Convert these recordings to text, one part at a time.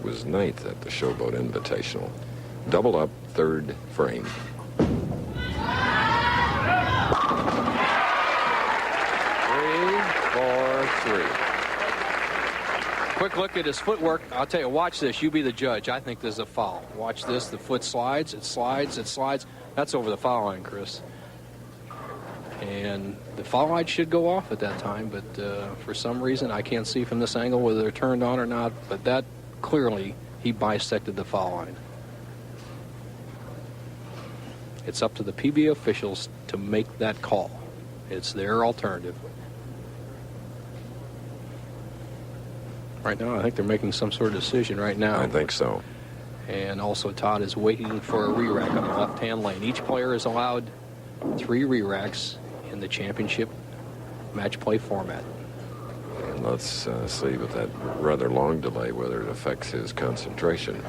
was 9th at the Showboat Invitational. Double up, third frame. 3, 4, 3. Quick look at his footwork. I'll tell you, watch this. You be the judge. I think this is a foul. Watch this. The foot slides. It slides. It slides. That's over the foul line, Chris. And the foul light should go off at that time, but for some reason, I can't see from this angle whether they're turned on or not, but that clearly, he bisected the foul line. It's up to the PBA officials to make that call. It's their alternative. Right now, I think they're making some sort of decision right now. I think so. And also, Todd is waiting for a re-rack on the left-hand lane. Each player is allowed 3 re-racks in the championship match play format. And let's see with that rather long delay whether it affects his concentration.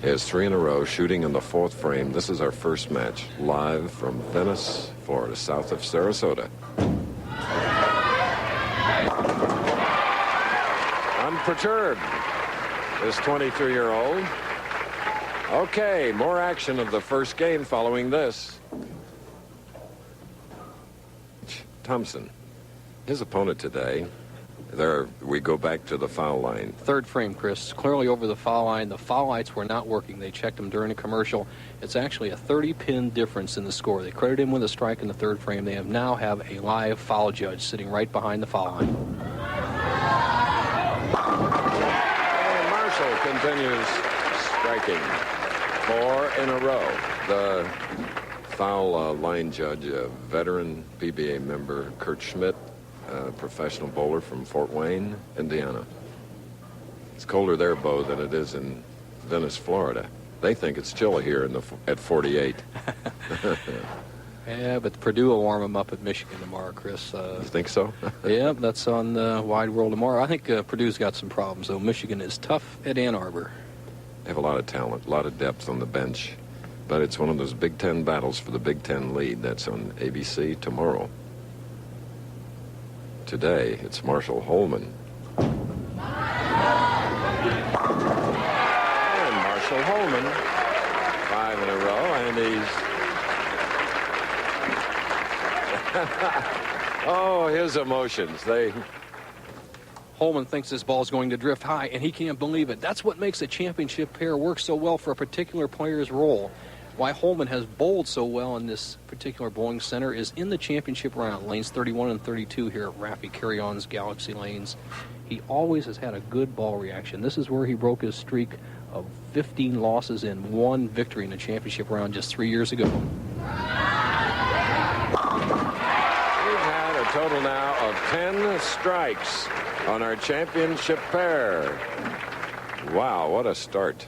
He has 3 in a row, shooting in the 4th frame. This is our first match, live from Venice, Florida, south of Sarasota. Unperturbed, this 23-year-old. Okay, more action of the first game following this. Thompson, his opponent today. There we go back to the foul line. 3rd frame, Chris. Clearly over the foul line. The foul lights were not working. They checked them during a commercial. It's actually a 30-pin difference in the score. They credited him with a strike in the 3rd frame. They now have a live foul judge sitting right behind the foul line. And Mashall continues striking 4 in a row. The foul line judge, a veteran PBA member, Kurt Schmidt, a professional bowler from Fort Wayne, Indiana. It's colder there, Bo, than it is in Venice, Florida. They think it's chilly here at 48. Yeah, but Purdue will warm them up at Michigan tomorrow, Chris. You think so? Yeah, that's on the Wide World tomorrow. I think Purdue's got some problems, though. Michigan is tough at Ann Arbor. They have a lot of talent, a lot of depth on the bench. But it's one of those Big Ten battles for the Big Ten lead. That's on ABC tomorrow. Today, it's Mashall Holman. And Mashall Holman, 5 in a row, and he's... oh, his emotions. Holman thinks this ball is going to drift high, and he can't believe it. That's what makes a championship pair work so well for a particular player's role. Why Holman has bowled so well in this particular bowling center is in the championship round, lanes 31 and 32 here at Raffy Carry-On's Galaxy Lanes. He always has had a good ball reaction. This is where he broke his streak of 15 losses and 1 victory in the championship round just 3 years ago. We've had a total now of 10 strikes on our championship pair. Wow, what a start.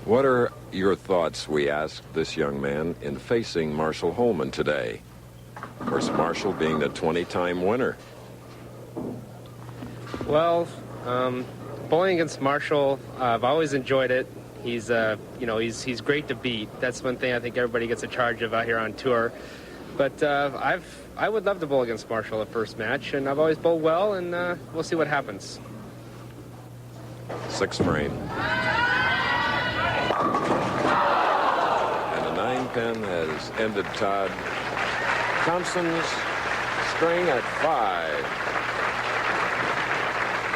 What are your thoughts, we asked this young man, in facing Mashall Holman today? Of course, Mashall being the 20-time winner. Well, bowling against Mashall, I've always enjoyed it. He's, he's great to beat. That's one thing I think everybody gets a charge of out here on tour. But I would love to bowl against Mashall at first match, and I've always bowled well, and we'll see what happens. 6th frame. And the 9-pin has ended Todd Thompson's string at 5.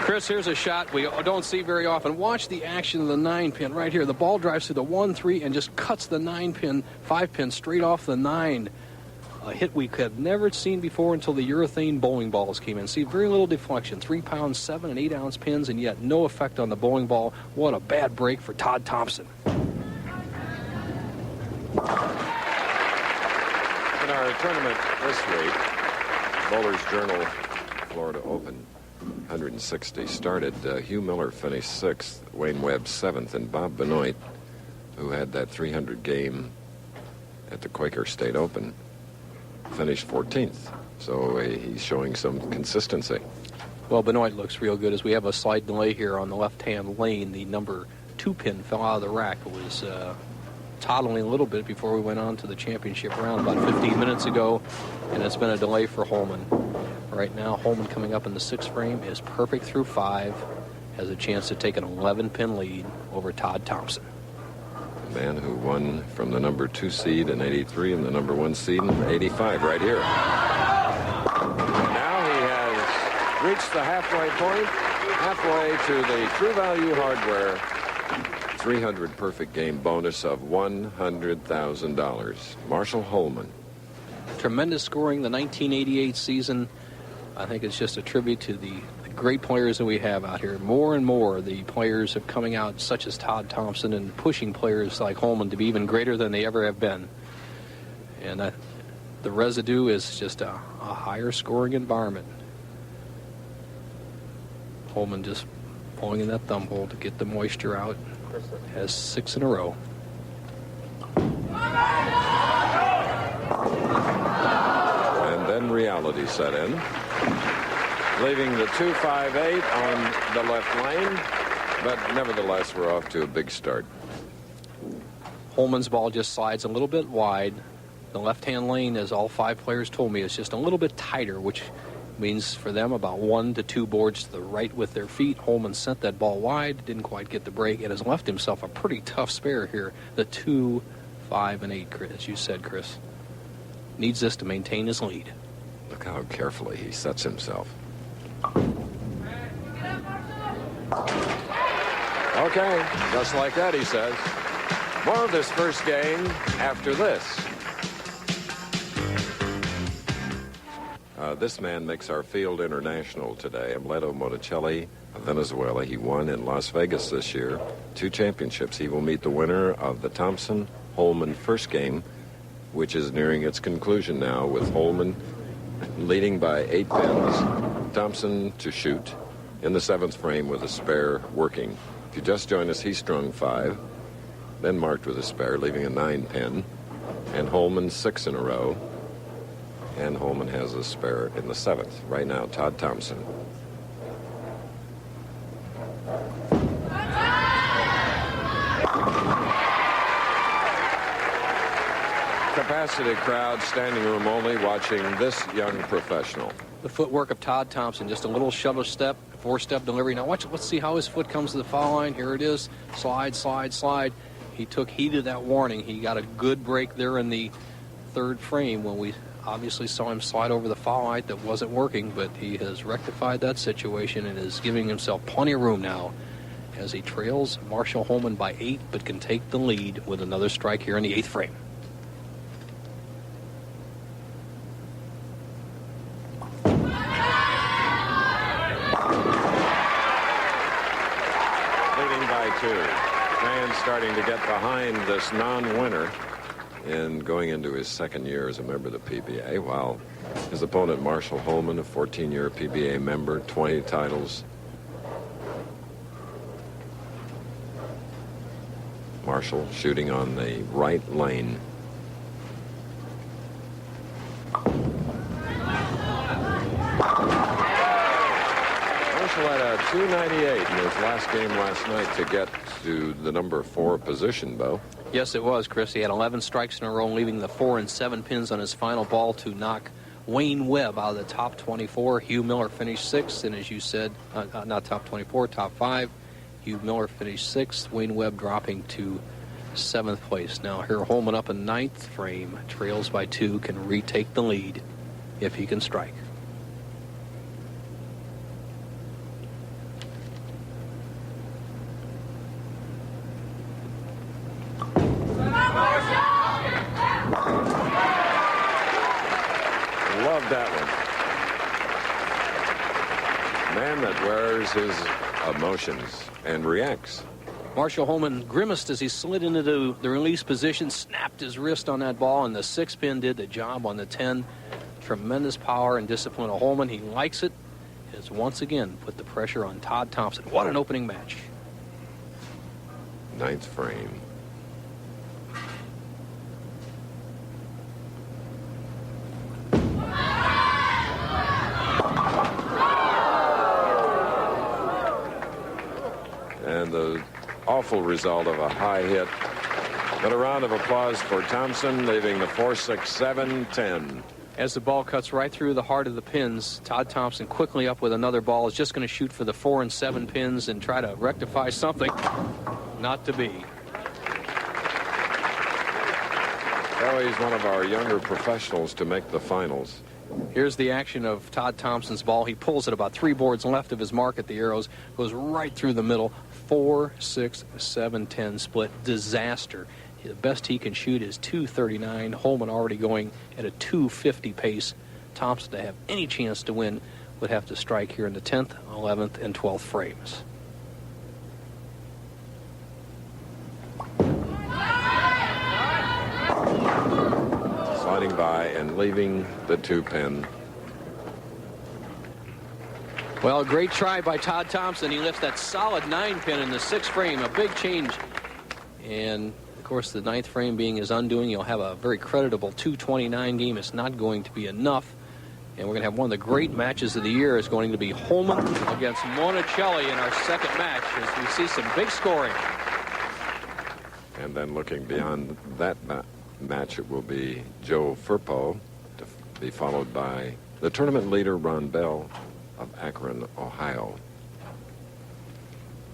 Chris, here's a shot we don't see very often. Watch the action of the 9-pin right here. The ball drives through the 1-3 and just cuts the 9-pin, 5-pin straight off the 9. A hit we had never seen before until the urethane bowling balls came in. See, very little deflection. 3-pound, 7 and 8-ounce pins, and yet no effect on the bowling ball. What a bad break for Todd Thompson. In our tournament this week, Bowler's Journal Florida Open 160 started. Hugh Miller finished 6th, Wayne Webb 7th, and Bob Benoit, who had that 300 game at the Quaker State Open, finished 14th. So he's showing some consistency. Well, Benoit looks real good as we have a slight delay here on the left-hand lane. The number 2 pin fell out of the rack. It was toddling a little bit before we went on to the championship round about 15 minutes ago, and it's been a delay for Holman. Right now, Holman coming up in the 6th frame is perfect through 5, has a chance to take an 11-pin lead over Todd Thompson. The man who won from the number 2 seed in 83 and the number 1 seed in 85 right here. And now he has reached the halfway point, halfway to the True Value Hardware 300 perfect game bonus of $100,000. Mashall Holman. Tremendous scoring the 1988 season. I think it's just a tribute to the great players that we have out here. More and more the players are coming out, such as Todd Thompson, and pushing players like Holman to be even greater than they ever have been. And the residue is just a higher scoring environment. Holman just pulling in that thumb hole to get the moisture out. Has 6 in a row. And then reality set in, leaving the 258 on the left lane, but nevertheless we're off to a big start. Holman's ball just slides a little bit wide. The left-hand lane, as all 5 players told me, is just a little bit tighter, which means for them about 1 to 2 boards to the right with their feet. Holman sent that ball wide, didn't quite get the break, and has left himself a pretty tough spare here. The 2, 5, and 8, as you said, Chris. Needs this to maintain his lead. Look how carefully he sets himself. Okay, just like that, he says. More of this first game after this. This man makes our field international today. Amleto Monticelli of Venezuela. He won in Las Vegas this year. 2 championships. He will meet the winner of the Thompson-Holman first game, which is nearing its conclusion now, with Holman leading by 8 pins. Thompson to shoot in the 7th frame with a spare working. If you just joined us, he strung 5, then marked with a spare, leaving a 9-pin. And Holman 6 in a row. And Holman has a spare in the 7th. Right now, Todd Thompson. Capacity crowd, standing room only, watching this young professional. The footwork of Todd Thompson, just a little shuttle step, 4-step delivery. Now let's see how his foot comes to the foul line. Here it is. Slide, slide, slide. He took heed of that warning. He got a good break there in the 3rd frame when we obviously saw him slide over the foul line that wasn't working, but he has rectified that situation and is giving himself plenty of room now as he trails Mashall Holman by 8, but can take the lead with another strike here in the 8th frame. Leading by 2. Fans starting to get behind this non-winner and going into his 2nd year as a member of the PBA, while his opponent, Mashall Holman, a 14-year PBA member, 20 titles. Mashall shooting on the right lane. Mashall had a 298 in his last game last night to get to the number 4 position, Bo. Yes, it was, Chris. He had 11 strikes in a row, leaving the 4 and 7 pins on his final ball to knock Wayne Webb out of the top 24. Hugh Miller finished 6th, and as you said, not top 24, top 5. Hugh Miller finished 6th. Wayne Webb dropping to 7th place. Now here Holman up in 9th frame, trails by 2, can retake the lead if he can strike. Love that one. Man that wears his emotions and reacts. Mashall Holman grimaced as he slid into the release position, snapped his wrist on that ball, and the 6-pin did the job on the 10. Tremendous power and discipline of Holman. He likes it. Has once again put the pressure on Todd Thompson. What an opening match. 9th frame. And the awful result of a high hit But a round of applause for Thompson, leaving the 4-6-7-10. As the ball cuts right through the heart of the pins, Todd Thompson quickly up with another ball. Is just going to shoot for the 4 and 7 pins and try to rectify something. Not to be. Oh, he's one of our younger professionals to make the finals. Here's the action of Todd Thompson's ball. He pulls it about 3 boards left of his mark at the arrows. Goes right through the middle. 4-6-7-10 split. Disaster. The best he can shoot is 239. Holman already going at a 250 pace. Thompson, to have any chance to win, would have to strike here in the 10th, 11th, and 12th frames. Sliding by and leaving the 2-pin. Well, a great try by Todd Thompson. He lifts that solid 9-pin in the 6th frame. A big change. And of course, the 9th frame being his undoing, you'll have a very creditable 229 game. It's not going to be enough. And we're going to have one of the great matches of the year. Is going to be Holman against Monticelli in our second match, as we see some big scoring. And then looking beyond that match, it will be Joe Firpo, to be followed by the tournament leader, Ron Bell of Akron, Ohio.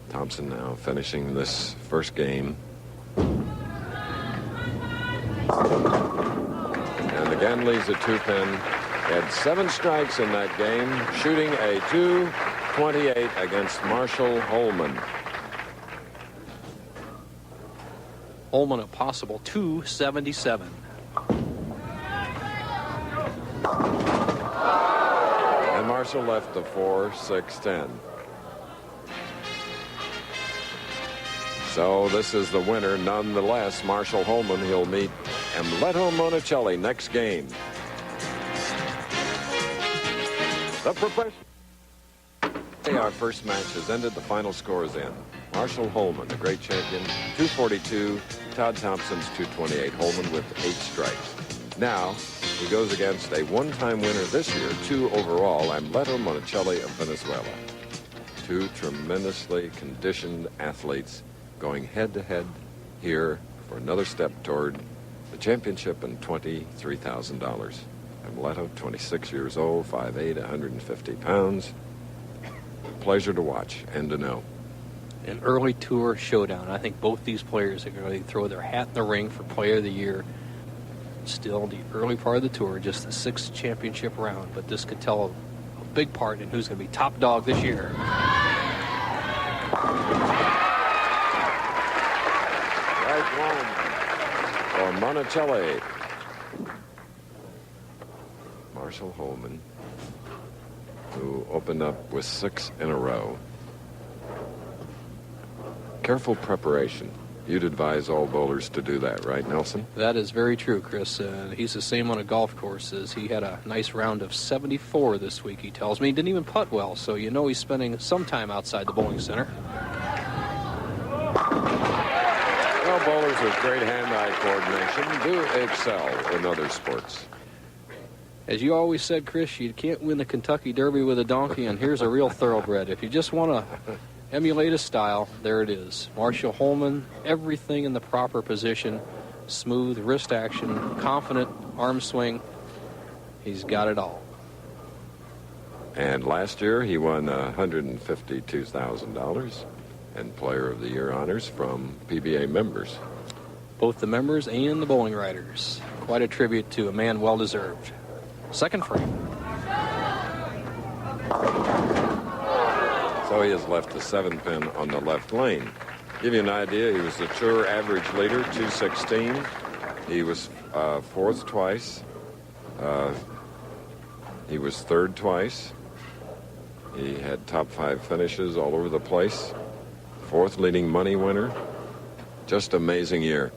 Thompson now finishing this first game. And again leaves a 2-pin. Had 7 strikes in that game, shooting a 228 against Mashall Holman. Holman a possible 277. And Mashall left the 4-6-10. So this is the winner nonetheless. Mashall Holman. He'll meet Amleto Monticelli next game. The professional. Our first match has ended. The final score is in. Mashall Holman, the great champion, 242. Todd Thompson's 228. Holman with 8 strikes. Now he goes against a one-time winner this year, 2 overall, Amleto Monticelli of Venezuela. 2 tremendously conditioned athletes going head-to-head here for another step toward the championship and $23,000. Amleto, 26 years old, 5'8", 150 pounds. Pleasure to watch and to know. An early tour showdown. I think both these players are going to throw their hat in the ring for Player of the Year. Still the early part of the tour, just the 6th championship round, but this could tell a big part in who's going to be top dog this year. Right one for Monticelli. Mashall Holman, who opened up with 6 in a row. Careful preparation. You'd advise all bowlers to do that, right, Nelson? That is very true, Chris. He's the same on a golf course as he had a nice round of 74 this week, he tells me. He didn't even putt well, so you know he's spending some time outside the bowling center. Well, bowlers with great hand-eye coordination do excel in other sports. As you always said, Chris, you can't win the Kentucky Derby with a donkey, and here's a real thoroughbred. If you just want to emulate his style, there it is. Mashall Holman, everything in the proper position, smooth wrist action, confident arm swing. He's got it all. And last year he won $152,000 and Player of the Year honors from PBA members. Both the members and the bowling writers. Quite a tribute to a man well-deserved. Second frame. So he has left the 7-pin on the left lane. Give you an idea, he was the tour average leader, 216. He was 4th twice. He was 3rd twice. He had top 5 finishes all over the place. 4th leading money winner. Just amazing year.